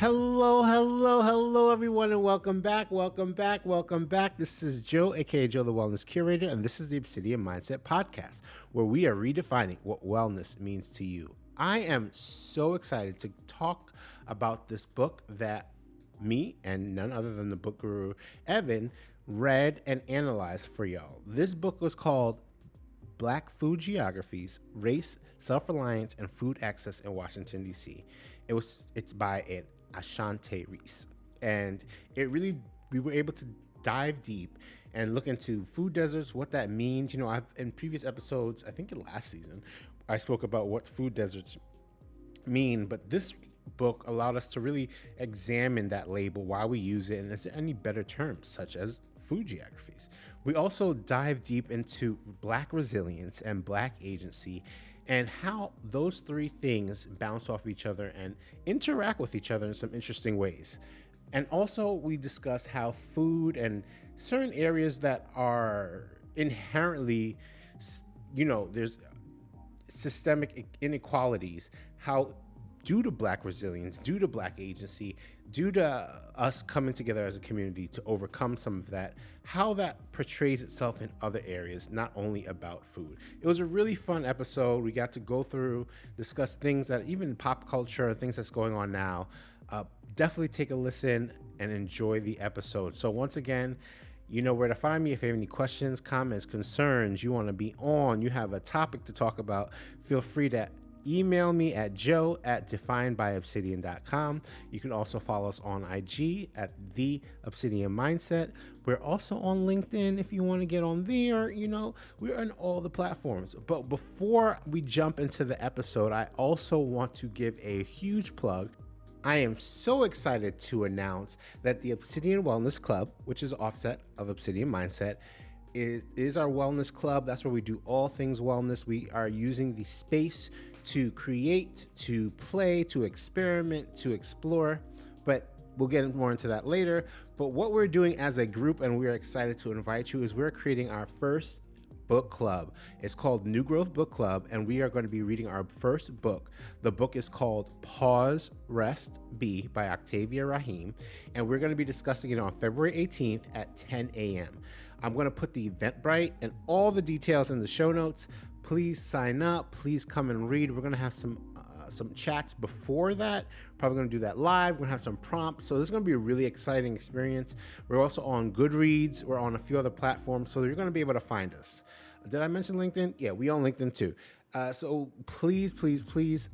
Hello, everyone, and welcome back. This is Joe, aka Joe the Wellness Curator, and this is the Obsidian Mindset Podcast, where we are redefining what wellness means to you. I am so excited to talk about this book that me and none other than the book guru Evan read and analyzed for y'all. This book was called Black Food Geographies, Race, Self-Reliance, and Food Access in Washington, D.C. It's by Ashanté Reese. And we were able to dive deep and look into food deserts, what that means. You know, I've in previous episodes, I think in last season, I spoke about what food deserts mean, but this book allowed us to really examine that label, why we use it, and is there any better terms such as food geographies. We also dive deep into Black resilience and Black agency and how those three things bounce off each other and interact with each other in some interesting ways. And also we discuss how food and certain areas that are inherently, there's systemic inequalities, how due to Black resilience, due to Black agency, due to us coming together as a community to overcome some of that, how that portrays itself in other areas, not only about food. It was a really fun episode. We got to go through, discuss things that even pop culture, things that's going on now. Definitely take a listen and enjoy the episode. So once again, you know where to find me. If you have any questions, comments, concerns, you want to be on, you have a topic to talk about, feel free to email me at joe@definedbyobsidian.com. You can also follow us on IG at the Obsidian Mindset. We're also on LinkedIn if you want to get on there. We're on all the platforms. But before we jump into the episode, I also want to give a huge plug. I am so excited to announce that the Obsidian Wellness Club, which is an offset of Obsidian Mindset, is our wellness club. That's where we do all things wellness. We are using the space to create, to play, to experiment, to explore, but we'll get more into that later. But what we're doing as a group, and we're excited to invite you, is we're creating our first book club. It's called New Growth Book Club, and we are going to be reading our first book. The book is called Pause, Rest, Be by Octavia Rahim, and we're going to be discussing it on February 18th at 10 a.m. I'm going to put the Eventbrite and all the details in the show notes. Please sign up. Please come and read. We're going to have some chats before that. Probably going to do that live. We're going to have some prompts. So this is going to be a really exciting experience. We're also on Goodreads. We're on a few other platforms. So you're going to be able to find us. Did I mention LinkedIn? Yeah, we on LinkedIn too. So please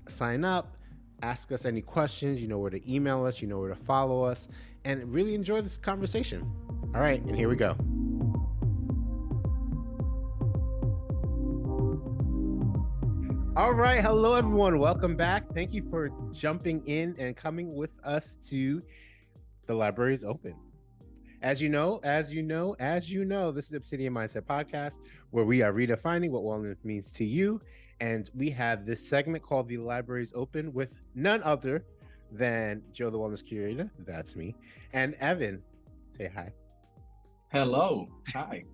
sign up. Ask us any questions. You know where to email us. You know where to follow us. And really enjoy this conversation. All right, and here we go. All right. Hello, everyone. Welcome back. Thank you for jumping in and coming with us to The Library is Open. As you know, this is the Obsidian Mindset Podcast, where we are redefining what wellness means to you. And we have this segment called The Library is Open with none other than Joe, the Wellness Curator. That's me. And Evan. Say hi. Hello. Hi.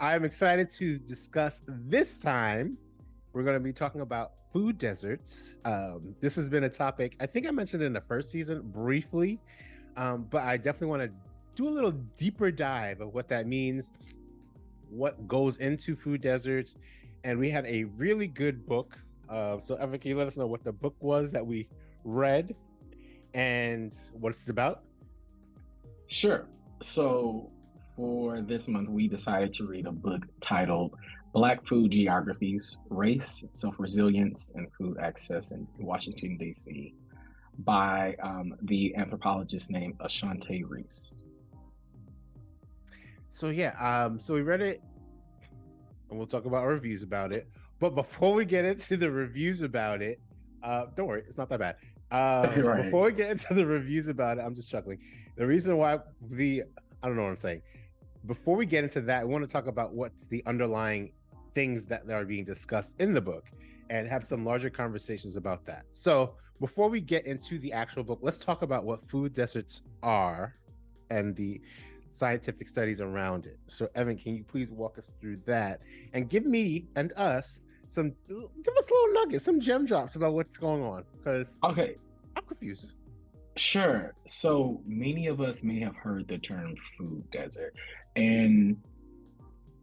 I'm excited to discuss this time. We're going to be talking about food deserts. This has been a topic, I think I mentioned in the first season briefly, but I definitely want to do a little deeper dive of what that means, what goes into food deserts. And we had a really good book. So Evan, can you let us know what the book was that we read and what it's about? Sure. So for this month, we decided to read a book titled Black Food Geographies, Race, Self-Reliance, and Food Access in Washington, D.C. by the anthropologist named Ashanté Reese. So we read it, and we'll talk about our reviews about it. But before we get into the reviews about it, don't worry, it's not that bad. Right. Before we get into the reviews about it, I'm just chuckling. The reason why I don't know what I'm saying. Before we get into that, I want to talk about what's the underlying things that are being discussed in the book and have some larger conversations about that. So before we get into the actual book, let's talk about what food deserts are and the scientific studies around it. So Evan, can you please walk us through that and give me and us give us little nuggets, some gem drops about what's going on? Okay. confused. Sure. So many of us may have heard the term food desert, and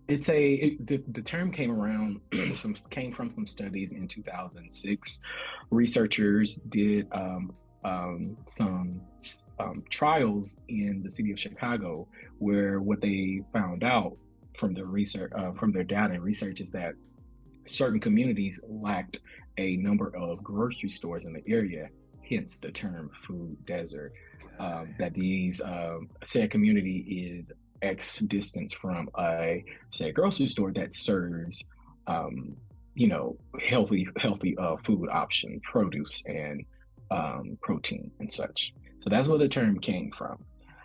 the term came around some came from some studies in 2006. Researchers did some trials in the city of Chicago, where what they found out from their research from their data and research is that certain communities lacked a number of grocery stores in the area, hence the term food desert. That these said community is X distance from a say grocery store that serves healthy food option, produce and protein and such. So that's where the term came from.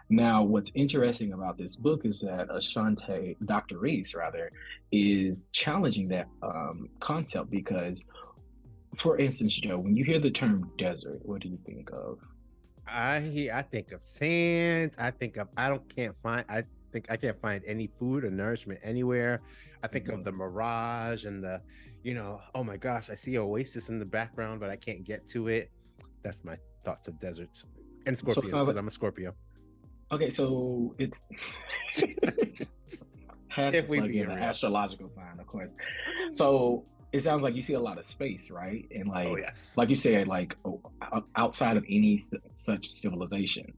Now, what's interesting about this book is that Dr. Reese, rather, is challenging that concept because, for instance, Joe, when you hear the term desert, what do you think of? I think of sand. I think I can't find any food or nourishment anywhere. I think of the Mhm. mirage and the, oh my gosh, I see oasis in the background, but I can't get to it. That's my thoughts of deserts and So it scorpions sounds because like I'm a Scorpio. okay, so it's had to If we plug in being the real. astrological sign, of course. So it sounds like you see a lot of space, right? And Oh yes. like you said, outside of any such civilization,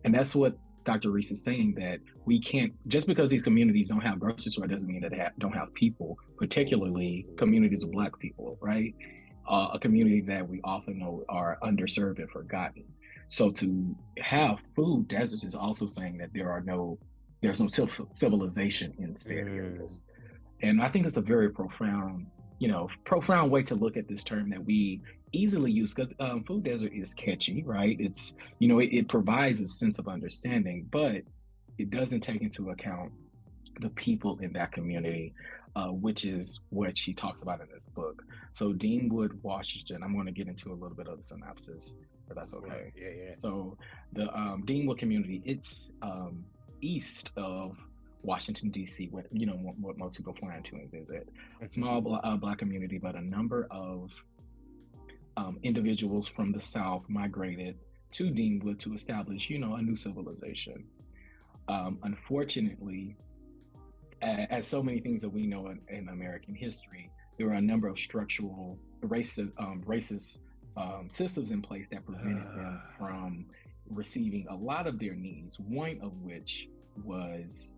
and that's what Dr. Reese is saying that we can't just because these communities don't have grocery store doesn't mean that they don't have people, particularly communities of Black people, right? A community that we often know are underserved and forgotten. So to have food deserts is also saying that there's no civilization in said Mm, areas. And I think it's a very profound way to look at this term that we easily use because food desert is catchy, right? It provides a sense of understanding, but it doesn't take into account the people in that community, which is what she talks about in this book. So Deanwood, Washington, I'm going to get into a little bit of the synopsis, if that's for it. okay. Yeah, yeah. So the Deanwood community, it's east of Washington D.C., what most people fly into and visit. Mhm. Small Black community, but a number of individuals from the South migrated to Deanwood to establish, a new civilization. Unfortunately, as so many things that we know in American history, there were a number of structural racist systems in place that prevented them from receiving a lot of their needs. One of which was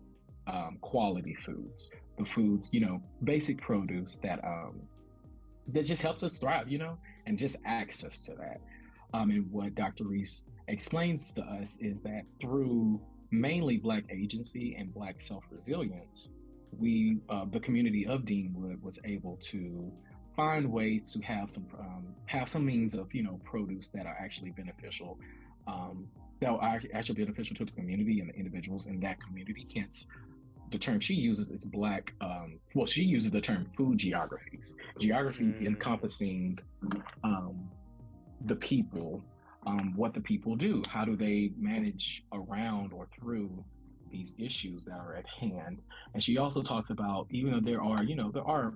quality foods, the foods, basic produce that just helps us thrive, and just access to that. And what Dr. Reese explains to us is that through mainly Black agency and Black self-resilience, the community of Deanwood was able to find ways to have some means of produce that are actually beneficial, that are actually beneficial to the community and the individuals in that community. Hence, the term she uses is she uses the term food geographies. Geography Mm. encompassing um, the people, what the people do, how do they manage around or through these issues that are at hand. And she also talks about, even though there are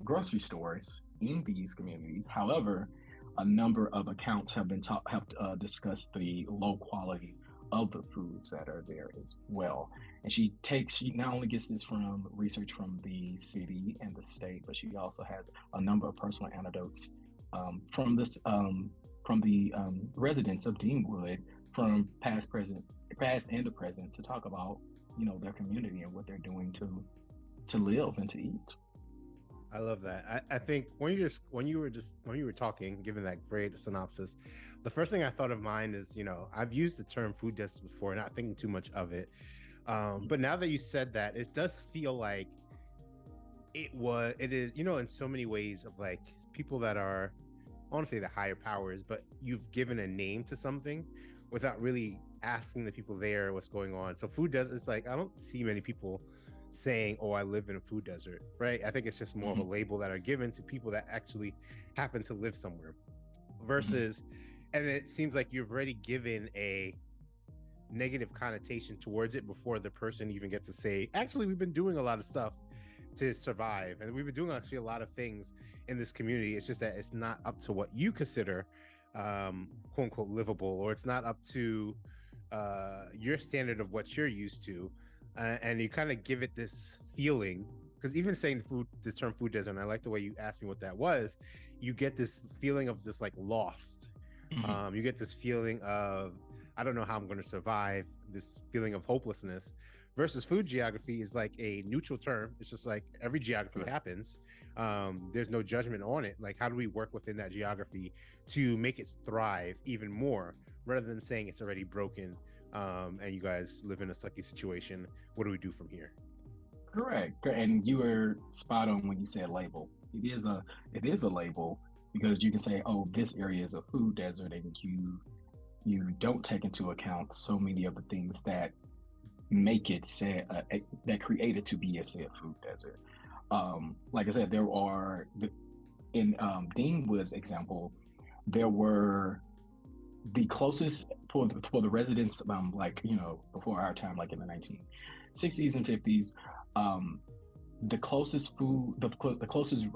grocery stores in these communities. However, a number of accounts have helped discuss the low quality of the foods that are there as well. And she not only gets this from research from the city and the state, but she also has a number of personal anecdotes from the residents of Deanwood, from past and the present, to talk about their community and what they're doing to live and to eat. I love that. I think when you were talking, given that great synopsis, the first thing I thought of mine is, I've used the term food desert before, not thinking too much of it. But now that you said that, it does feel like it is, in so many ways of like people that are, I want to say the higher powers, but you've given a name to something without really asking the people there what's going on. So food desert is like, I don't see many people saying, oh, I live in a food desert, right? I think it's just more of a Mhm, label that are given to people that actually happen to live somewhere mhm, versus, and it seems like you've already given a negative connotation towards it before the person even gets to say, actually, we've been doing a lot of stuff to survive, and we've been doing actually a lot of things in this community. It's just that it's not up to what you consider quote unquote livable, or it's not up to your standard of what you're used to, and you kind of give it this feeling. Because even saying the term food desert, and I like the way you asked me what that was, you get this feeling of just like lost. Mhm. You get this feeling of, I don't know how I'm going to survive, this feeling of hopelessness. Versus food geography is like a neutral term. It's just like every geography Correct. happens. There's no judgment on it. Like, how do we work within that geography to make it thrive even more, rather than saying it's already broken, and you guys live in a sucky situation? What do we do from here? Correct. And you were spot on when you said label. It is a label because you can say, oh, this area is a food desert, and you don't take into account so many of the things that make it said that create it to be a said food desert. Like I said, there are in Deanwood's example, there were the closest for the residents, like before our time, like in the 1960s and 50s, um, the closest food, the closest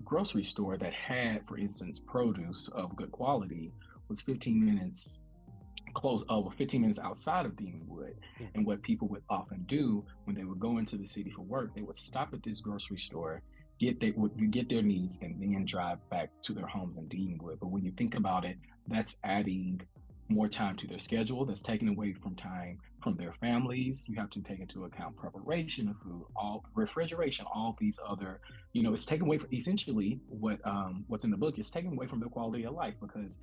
grocery store that had, for instance, produce of good quality was 15 minutes close over 15 minutes outside of Deanwood. And what people would often do when they would go into the city for work, they would stop at this grocery store, get their needs, and then drive back to their homes in Deanwood. But when you think about it, that's adding more time to their schedule. That's taking away from time from their families. You have to take into account preparation of food, all refrigeration, all these other, it's taken away from essentially what's in the book is taken away from their quality of life, because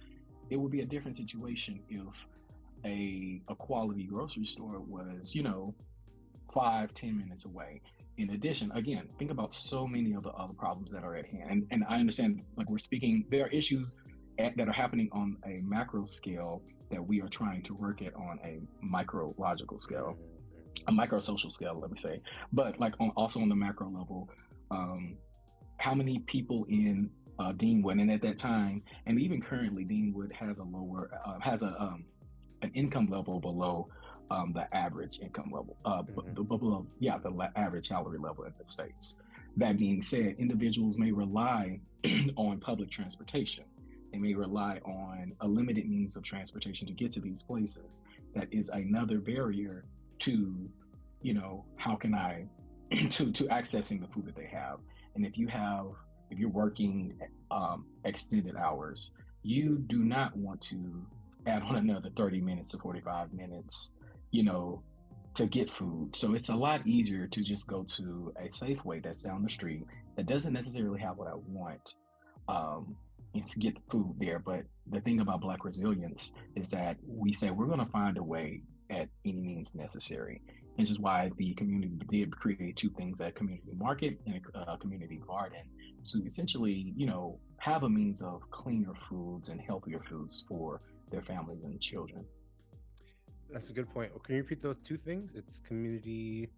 it would be a different situation if a quality grocery store was 5-10 minutes away. In addition, again, think about so many of the other problems that are at hand, and I understand, like, we're speaking, there are issues that are happening on a macro scale that we are trying to work at on a micrological scale, a micro social scale, let me say. But like also on the macro level, how many people in Deanwood, and at that time, and even currently, Deanwood has a lower has an income level below the average income level, below, yeah, the average salary level in the states. That being said, individuals may rely on public transportation. They may rely on a limited means of transportation to get to these places. That is another barrier to, how can I to accessing the food that they have. And if you're working extended hours, you do not want to add on another 30 minutes to 45 minutes, to get food. So it's a lot easier to just go to a Safeway that's down the street that doesn't necessarily have what I want, and to get the food there. But the thing about Black resilience is that we say we're going to find a way at any means necessary. Which is why the community did create two things: a community market and a community garden, to essentially, have a means of cleaner foods and healthier foods for their families and children. That's a good point. Can you repeat those two things? It's community.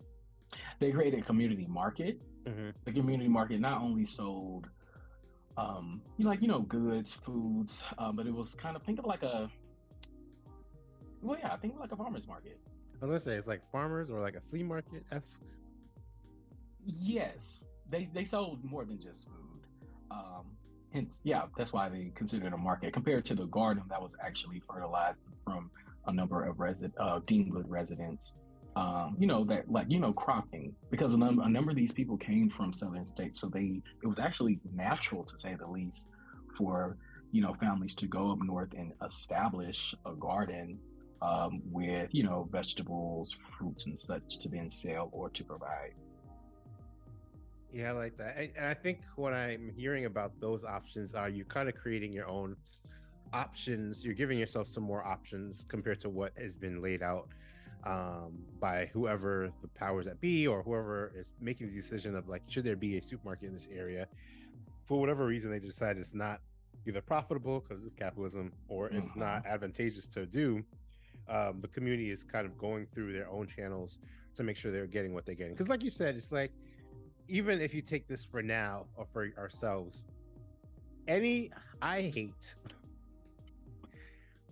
They created a community market. Mhm. The community market not only sold, goods, foods, but it was kind of, think of like think of like a farmer's market. I was gonna say it's like farmers or like a flea market esque. Yes, they sold more than just food. Hence, yeah, that's why they consider it a market compared to the garden that was actually fertilized from a number of Deanwood residents. That, like, cropping, because a number of these people came from southern states, so it was actually natural, to say the least, for families to go up north and establish a garden, with vegetables, fruits, and such to then sell or to provide. Yeah, I like that. And I think what I'm hearing about those options are you kind of creating your own options. You're giving yourself some more options compared to what has been laid out, by whoever the powers that be, or whoever is making the decision of, like, should there be a supermarket in this area. For whatever reason, they decide it's not either profitable because of capitalism, or it's not Hmm. advantageous to do. The community is kind of going through their own channels to make sure they're getting what they're getting. Because, like you said, it's like, even if you take this for now or for ourselves, any I hate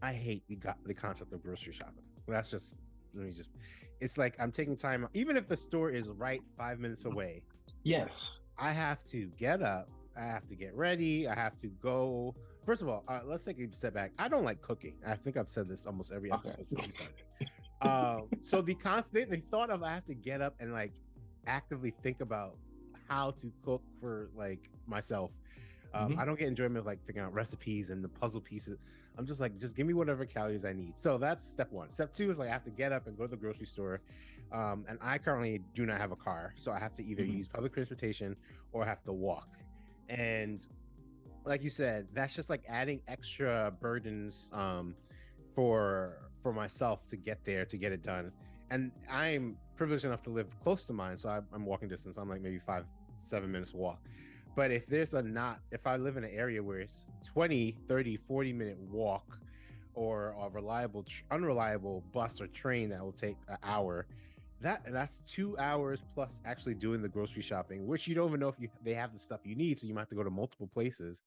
the concept of grocery shopping. That's just, let me just, it's like I'm taking time, even if the store is right 5 minutes away. Yes. I have to get up, I have to get ready, I have to go First of all, let's take a step back. I don't like cooking. I think I've said this almost every Okay. episode since we started. So the thought of I have to get up and like actively think about how to cook for like myself. I don't get enjoyment of like figuring out recipes and the puzzle pieces. I'm just like, just give me whatever calories I need. So that's step one. Step two is like I have to get up and go to the grocery store. And I currently do not have a car, so I have to either use public transportation or I have to walk. And like you said, that's just like adding extra burdens for myself to get there, to get it done. And I'm privileged enough to live close to mine, so I'm walking distance. I'm like maybe 5-7 minutes walk. But if I live in an area where it's 20, 30, 40-minute walk, or a unreliable bus or train that will take an hour, that's 2 hours plus actually doing the grocery shopping, which you don't even know if they have the stuff you need, so you might have to go to multiple places.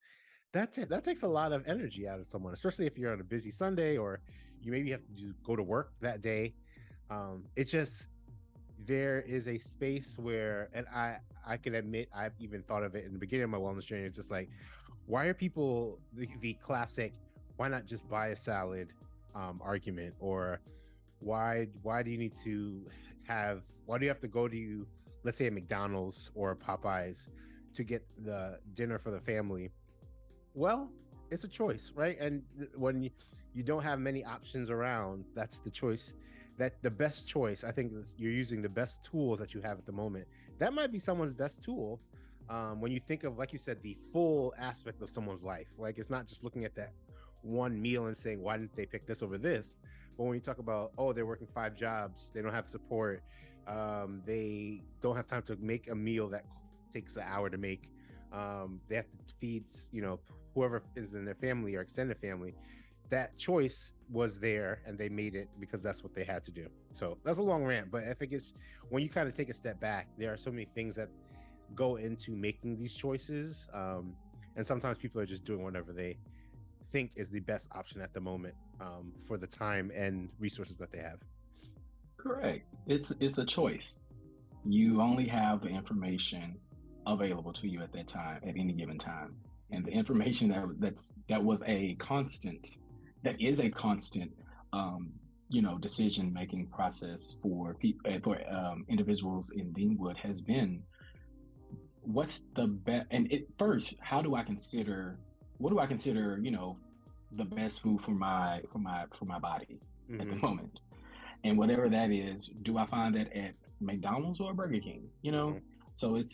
That takes a lot of energy out of someone, especially if you're on a busy Sunday or you maybe have to go to work that day. It just, there is a space where, and I can admit I've even thought of it in the beginning of my wellness journey. It's just like, why are people the classic why not just buy a salad argument, or why do you need to why do you have to go to, let's say, a McDonald's or a Popeyes to get the dinner for the family? Well, it's a choice, right? And when you don't have many options around, that's the choice. That the best choice, I think, is you're using the best tools that you have at the moment. That might be someone's best tool. When you think of, like you said, the full aspect of someone's life, like it's not just looking at that one meal and saying, why didn't they pick this over this? But when you talk about, oh, they're working 5 jobs, they don't have support, they don't have time to make a meal that takes an hour to make, they have to feed, whoever is in their family or extended family. That choice was there and they made it because that's what they had to do. So that's a long rant, but I think it's, when you kind of take a step back, there are so many things that go into making these choices, and sometimes people are just doing whatever they think is the best option at the moment, for the time and resources that they have. Correct. It's a choice. You only have the information available to you at that time, at any given time, and the information that is a constant, decision making process for individuals in Deanwood has been, what's the best, and first, what do I consider, the best food for my body at the moment, and whatever that is, do I find that at McDonald's or Burger King? So it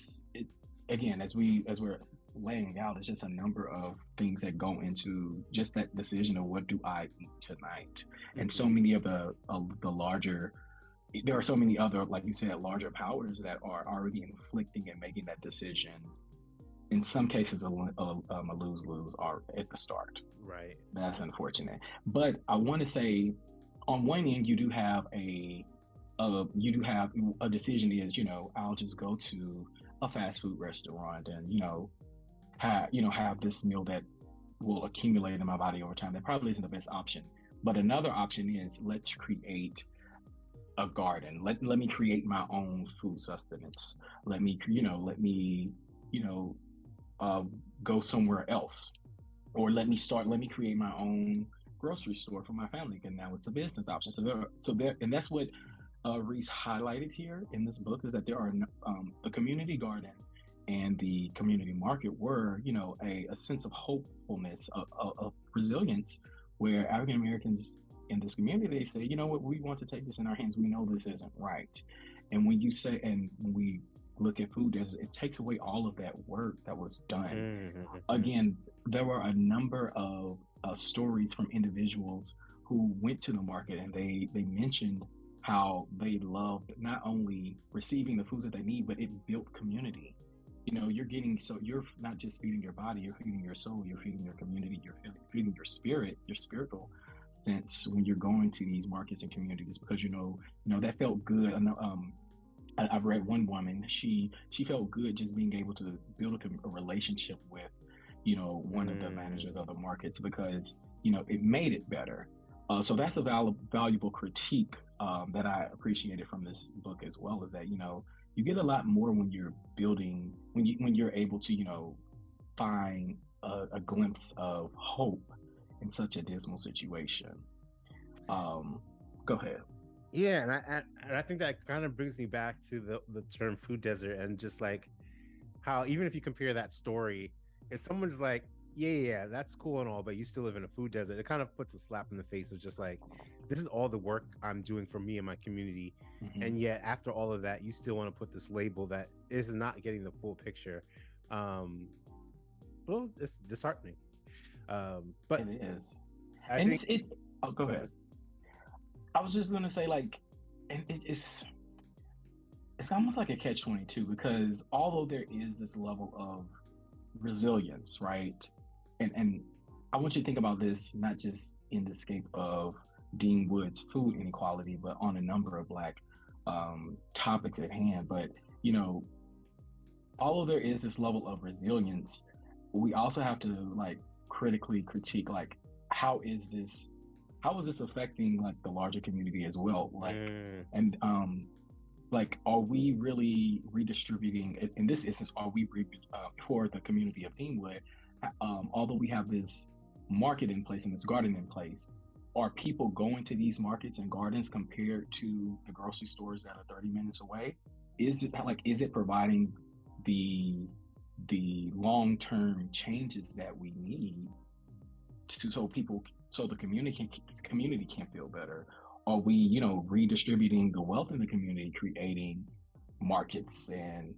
again, as we're laying out, it's just a number of things that go into just that decision of what do I eat tonight, and so many of the larger. There are so many other, like you said, larger powers that are already inflicting and making that decision. In some cases, a lose-lose are at the start. Right. That's unfortunate. But I want to say, on one end, you do have a decision is, I'll just go to a fast food restaurant and have this meal that will accumulate in my body over time. That probably isn't the best option. But another option is, let's create a garden. Let me create my own food sustenance. Let me go somewhere else, or let me create my own grocery store for my family, and now it's a business option. And that's what Reese highlighted here in this book, is that there are the community garden and the community market were, a sense of hopefulness, of resilience, where African Americans in this community, they say, you know what, we want to take this in our hands. We know this isn't right. And when we look at food, it takes away all of that work that was done. Again, there were a number of stories from individuals who went to the market, and they mentioned how they loved not only receiving the foods that they need, but it built community. You're not just feeding your body, you're feeding your soul, you're feeding your community, you're feeding your spirit, your spiritual sense when you're going to these markets and communities, because that felt good. I know, I've read one woman, she felt good just being able to build a relationship with, one of the managers of the markets, because, it made it better. So that's a valuable critique that I appreciated from this book as well, is that, you get a lot more when you're building, when you're able to, find a glimpse of hope in such a dismal situation. Go ahead. Yeah, and I think that kind of brings me back to the term food desert, and just like how even if you compare that story, if someone's like, yeah, that's cool and all, but you still live in a food desert, it kind of puts a slap in the face of just like, this is all the work I'm doing for me and my community, Hmm. and yet after all of that, you still want to put this label that is not getting the full picture. Um, well, it's disheartening. It But is, I and think. it. Oh, go Go ahead. ahead. I was just gonna say, like, and it's almost like a catch-22 because although there is this level of resilience, right? And I want you to think about this not just in the scape of Dean Wood's food inequality, but on a number of Black topics at hand. But you know, although there is this level of resilience, we also have to like critically critique like how is this how is this affecting like the larger community as well? Like, Mm, and like, are we really redistributing? In this instance, are we for the community of Deanwood? Although we have this market in place and this garden in place, are people going to these markets and gardens compared to the grocery stores that are 30 minutes away? Is it providing the long-term changes that we need to so the community can feel better? Are we, redistributing the wealth in the community, creating markets and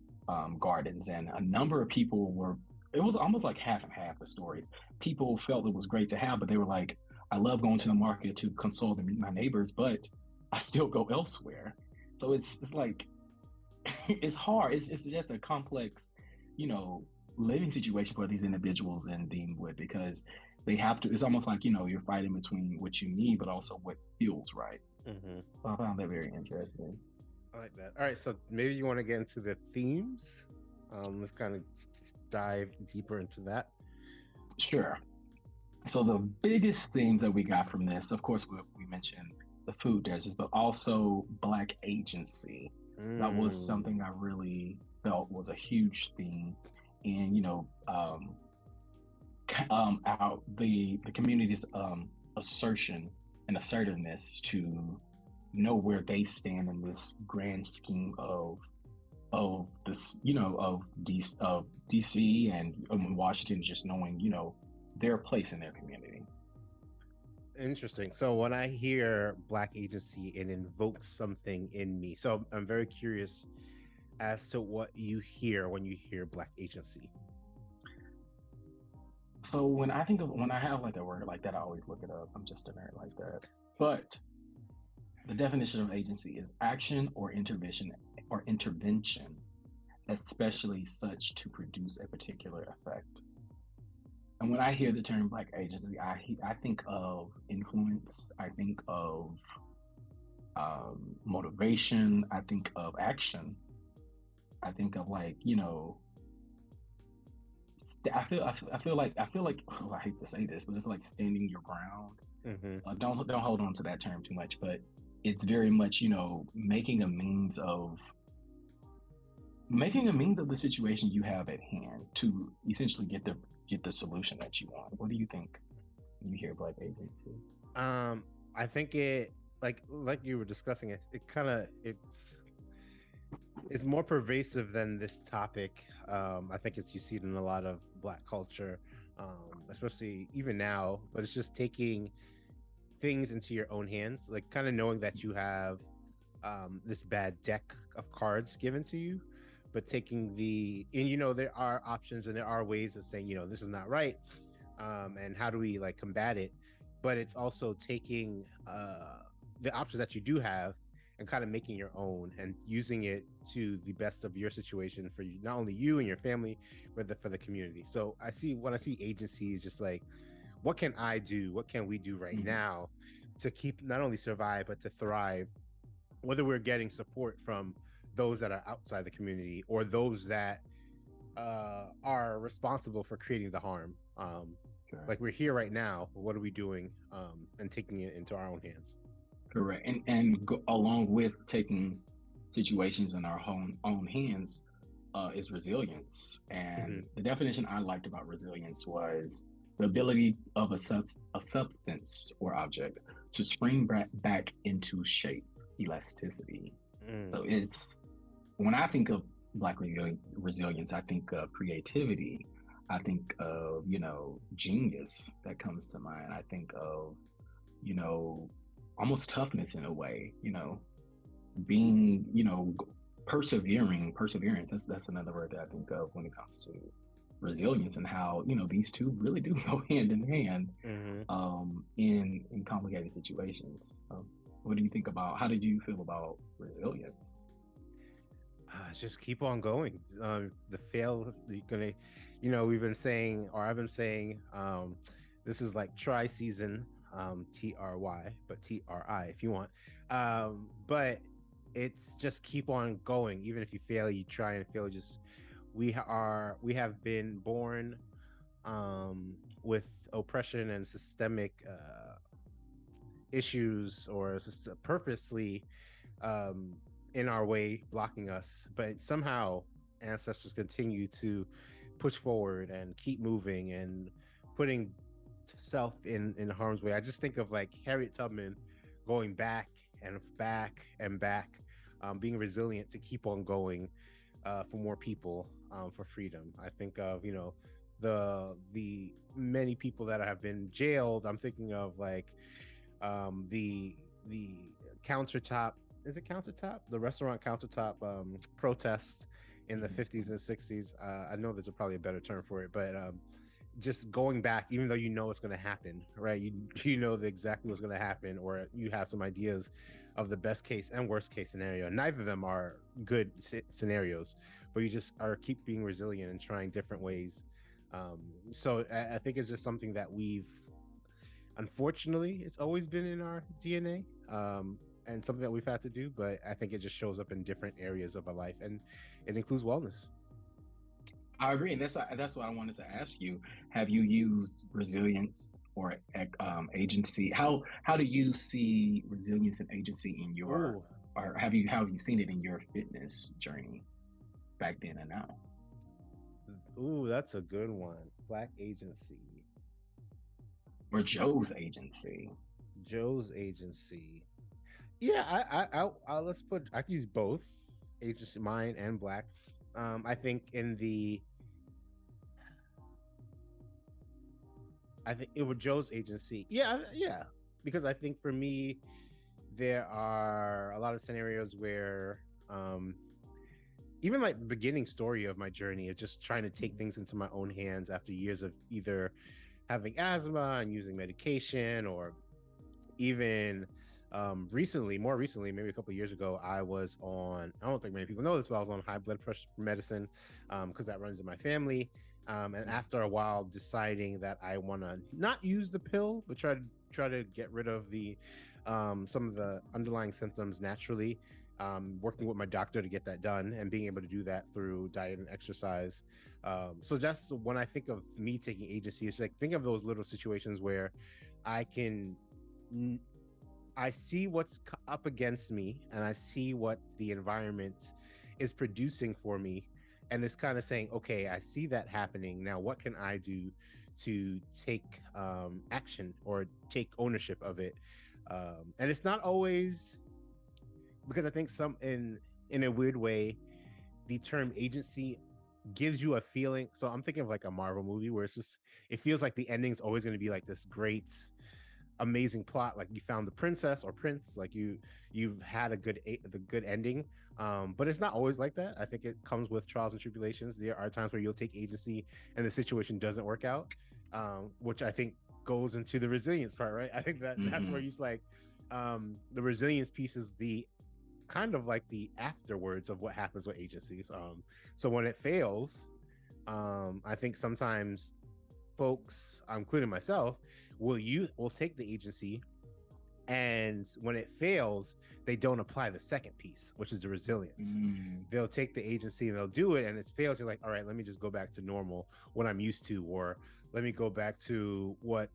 gardens? And a number of people were, it was almost like half and half the stories. People felt it was great to have, but they were like, I love going to the market to console and meet my neighbors, but I still go elsewhere. So it's like it's hard. It's just a complex, you know, living situation for these individuals in Deanwood because they have to. It's almost like you're fighting between what you need, but also what feels right. mhm. So I found that very interesting. I like that. All right, so maybe you want to get into the themes. Let's kind of dive deeper into that. Sure. So the biggest themes that we got from this, of course, we mentioned the food deserts, but also Black agency. That was Mm, something I really felt was a huge theme, and out the community's assertion and assertiveness to know where they stand in this grand scheme of this of DC and Washington, just knowing their place in their community. interesting. So when I hear Black agency, it invokes something in me. So I'm very curious as to what you hear when you hear Black agency. So when I have like a word like that, I always look it up. I'm just a nerd like that. But the definition of agency is action or intervention, especially such to produce a particular effect. And when I hear the term Black agency, I think of influence. I think of motivation. I think of action. I think of like I feel like oh, I hate to say this, but it's like standing your ground. Hmm. Don't hold on to that term too much, but it's very much making a means of the situation you have at hand to essentially get the solution that you want. What do you think when you hear Black agency? I think it like you were discussing it. It kind of it's more pervasive than this topic. I think you see it in a lot of Black culture, especially even now. But it's just taking things into your own hands, like kind of knowing that you have this bad deck of cards given to you, but taking and there are options and there are ways of saying this is not right, and how do we like combat it. But it's also taking the options that you do have and kind of making your own and using it to the best of your situation for you, not only you and your family, but for the community. So when I see agencies, just like, what can I do? What can we do right Mhm. now to keep not only survive but to thrive, whether we're getting support from those that are outside the community or those that are responsible for creating the harm. Sure. Like, we're here right now. What are we doing? And taking it into our own hands. Correct. And along with taking situations in our own hands, is resilience. Hmm. And the definition I liked about resilience was the ability of a substance or object to spring back into shape, elasticity. So Mm. it's when I think of resilience, I think of creativity. I think of, genius that comes to mind. I think of, you know, almost toughness in a way, being, perseverance. That's another word that I think of when it comes to resilience and how, these two really do go hand in hand Hmm. in complicated situations. What do you think about, how did you feel about resilience? Just keep on going. The fail, you're gonna, we've been saying, or I've been saying, this is like try season, TRY, but TRI if you want. But it's just keep on going. Even if you fail, you try and fail. Just we have been born with oppression and systemic issues, or purposely in our way, blocking us. But somehow ancestors continue to push forward and keep moving and putting self in harm's way. I just think of like Harriet Tubman going back and back and back, being resilient to keep on going, for more people, for freedom. I think of, the many people that have been jailed. I'm thinking of like, the countertop, is it countertop, the restaurant countertop protests in the Mhm. 50s and 60s. I know there's probably a better term for it, but just going back, even though you know it's going to happen, right? You know exactly what's going to happen, or you have some ideas of the best case and worst case scenario. Neither of them are good scenarios, but you just are keep being resilient and trying different ways. So I think it's just something that we've, unfortunately, it's always been in our DNA, and something that we've had to do. But I think it just shows up in different areas of our life, and it includes wellness. I agree, and that's what I wanted to ask you. Have you used resilience or agency? How do you see resilience and agency in your, Ooh, or have you seen it in your fitness journey back then and now? ooh, that's a good one. Black agency, Or Joe's agency? Joe's agency. Yeah, let's put. I can use both agency, mine and black. I think in the, I think it was Joe's agency. Yeah, yeah, because I think for me, there are a lot of scenarios where, even like the beginning story of my journey of just trying to take things into my own hands after years of either having asthma and using medication, or even more recently, maybe a couple of years ago, I was on, I don't think many people know this, but I was on high blood pressure medicine, because that runs in my family. And after a while, deciding that I want to not use the pill, but try to get rid of the some of the underlying symptoms naturally. Working with my doctor to get that done, and being able to do that through diet and exercise. So that's when I think of me taking agency. It's like, think of those little situations where I can, I see what's up against me, and I see what the environment is producing for me, and it's kind of saying, okay, I see that happening. Now what can I do to take action or take ownership of it? And it's not always, because I think some, in a weird way, the term agency gives you a feeling. So I'm thinking of like a Marvel movie where it's just, it feels like the ending's always going to be like this great, amazing plot, like you found the princess or prince, like you've had the good ending. But it's not always like that. I think it comes with trials and tribulations. There are times where you'll take agency and the situation doesn't work out, which I think goes into the resilience part, right? I think that's where Hmm. you like, the resilience piece is the kind of like the afterwards of what happens with agencies. So when it fails, I think sometimes folks, including myself, will take the agency, and when it fails, they don't apply the second piece, which is the resilience. Mm. They'll take the agency and they'll do it, and it fails. You're like, all right, let me just go back to normal, what I'm used to, or let me go back to what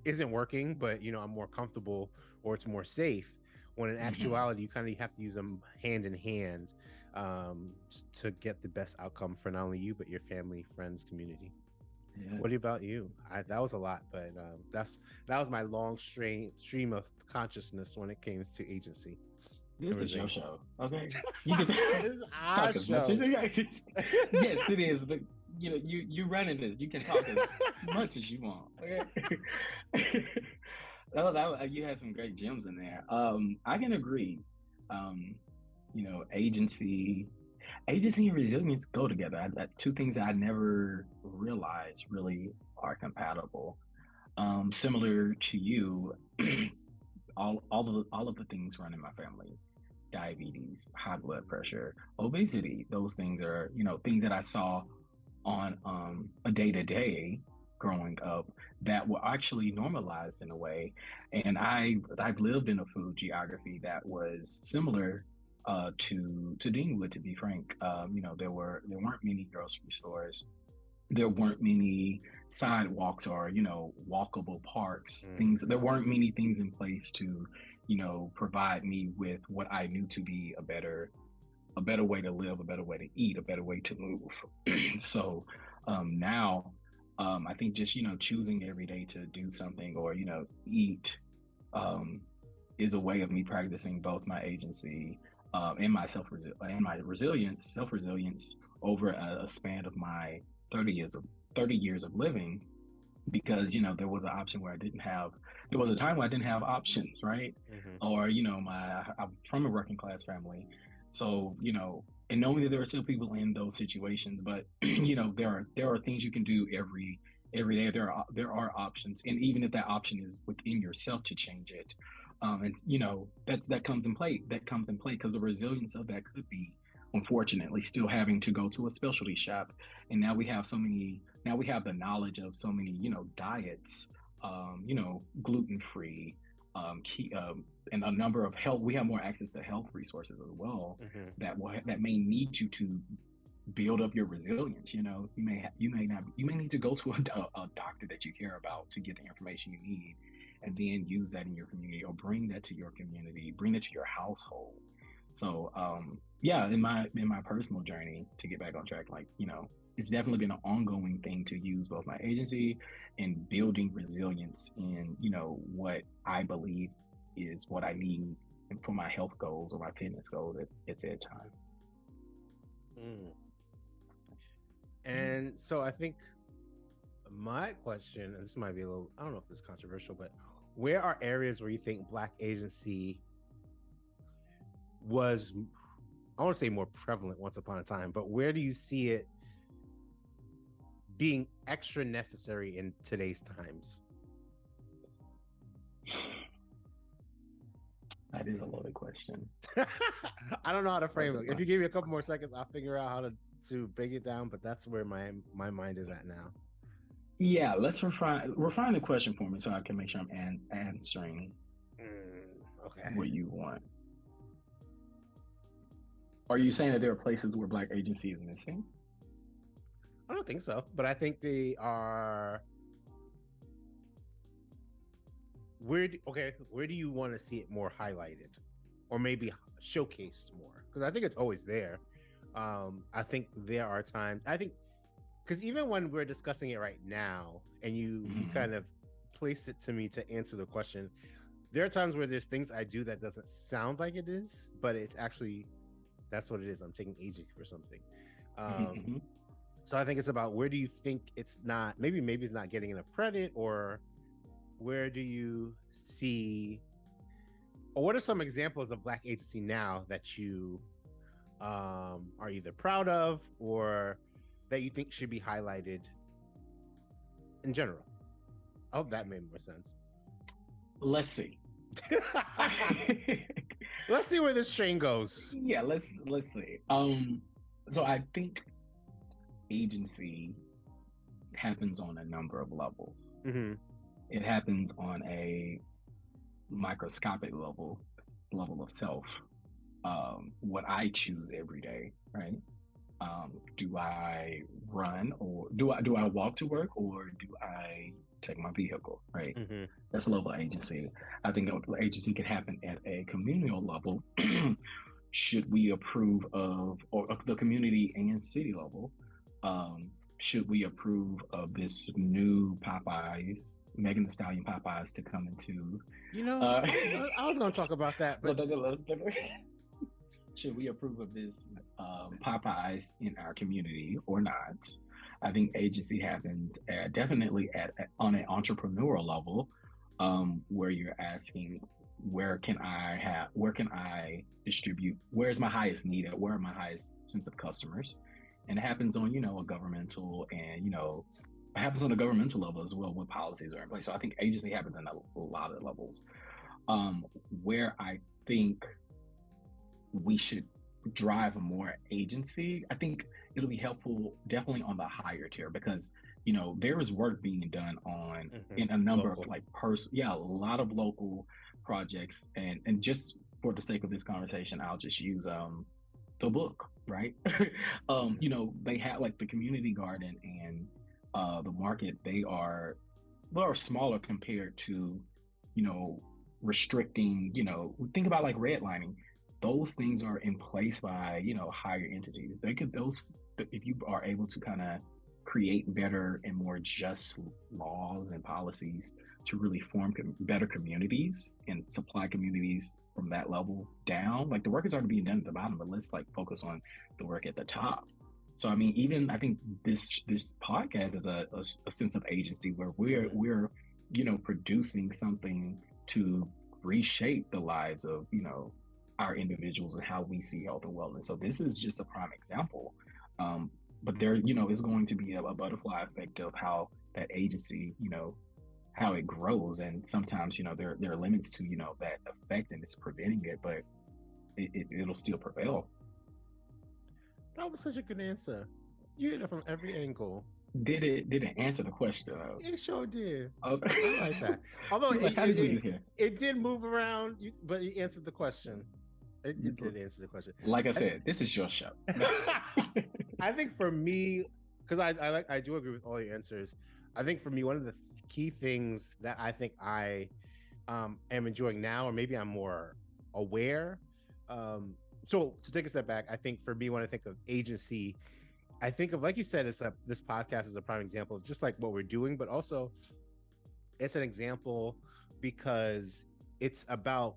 isn't working, but I'm more comfortable, or it's more safe. When in Hmm. actuality, you kind of have to use them hand in hand, to get the best outcome for not only you but your family, friends, community. What Yes. about you? That was a lot, but that was my long stream of consciousness when it came to agency. This is your show, okay? You can This is our talk as much as show. yes, it is. But you running this. You can talk as much as you want. Okay. You had some great gems in there. I can agree. Agency and resilience go together. Two things I never realized really are compatible. Similar to you, all of the things run in my family: diabetes, high blood pressure, obesity. Those things are things that I saw on a day to day growing up that were actually normalized in a way. And I've lived in a food geography that was similar to Deanwood, to be frank. There weren't many grocery stores. There weren't many sidewalks or walkable parks. Things There weren't many things in place to provide me with what I knew to be a better way to live, a better way to eat, a better way to move. So now I think just choosing every day to do something or eat is a way of me practicing both my agency and my self resilience over a span of my 30 years of living. Because there was an option where there was a time where I didn't have options, right? Or I'm from a working class family, so and knowing that there are still people in those situations, but there are things you can do every day. There are options, and even if that option is within yourself to change it, and that comes in play. Because the resilience of that could be, unfortunately, still having to go to a specialty shop. And now we have the knowledge of so many diets, gluten-free, and a number of health. We have more access to health resources as well that may need you to build up your resilience. You may need to go to a doctor that you care about to get the information you need, and then use that in your community, or bring that to your community, bring that to your household. So in my personal journey, to get back on track, it's definitely been an ongoing thing to use both my agency and building resilience in what I believe is what I need for my health goals or my fitness goals at that time. And so I think my question, and this might be a little, I don't know if it's controversial, but where are areas where you think Black agency was, I want to say more prevalent once upon a time, but where do you see it being extra necessary in today's times? That is a loaded question. I don't know how to frame it. If you give me a couple more seconds, I'll figure out how to break it down, but that's where my mind is at now. Yeah, let's refine the question for me so I can make sure I'm answering what you want. Are you saying that there are places where Black agency is missing? I don't think so, but I think they are. Where do you want to see it more highlighted, or maybe showcased more? Because I think it's always there. I think there are times. I think because even when we're discussing it right now, and you kind of place it to me to answer the question, there are times where there's things I do that doesn't sound like it is, but it's actually, that's what it is. I'm taking agency for something. So I think it's about, where do you think it's not, maybe it's not getting enough credit, or where do you see, or what are some examples of Black agency now that you are either proud of or that you think should be highlighted in general? I hope that made more sense. Let's see. Let's see where this train goes. Yeah, let's see. So I think agency happens on a number of levels. It happens on a microscopic level of self. What I choose every day, right? Do I run, or do I walk to work, or do I take my vehicle, right? That's a level of agency. I think agency can happen at a communal level should we approve of, or the community and city level, should we approve of this new Popeyes, Megan Thee Stallion Popeyes to come into, uh, I was going to talk about that, but should we approve of this Popeyes in our community or not? I think agency happens definitely on an entrepreneurial level, where you're asking, where can I distribute, where's my highest need at, where are my highest sense of customers? And it happens on, a governmental, and, it happens on a governmental level as well, what policies are in place. So I think agency happens on a lot of levels. Where I think we should drive more agency, I think it'll be helpful definitely on the higher tier, because there is work being done on in a number local. of like a lot of local projects, and just for the sake of this conversation, I'll just use the book, right? They have like the community garden and the market. They are smaller compared to restricting, think about like redlining. Those things are in place by higher entities. They could those If you are able to kind of create better and more just laws and policies to really form better communities and supply communities from that level down. Like, the work is already being done at the bottom, but let's like focus on the work at the top. So I mean, even I think this podcast is a sense of agency, where we're producing something to reshape the lives of our individuals and how we see health and wellness. So this is just a prime example. But there, is going to be a butterfly effect of how that agency, how it grows. And sometimes, there are limits to, that effect, and it's preventing it, but it'll still prevail. That was such a good answer. You hit it from every angle. Didn't answer the question though. It sure did. Okay. I like that. Although Like, it did move around, but you answered the question. It did answer the question. Like I said, this is your show. I think for me, because I do agree with all your answers. I think for me, one of the key things that I think I am enjoying now, or maybe I'm more aware. So to take a step back, I think for me, when I think of agency, I think of, like you said, this podcast is a prime example of just like what we're doing, but also it's an example because it's about,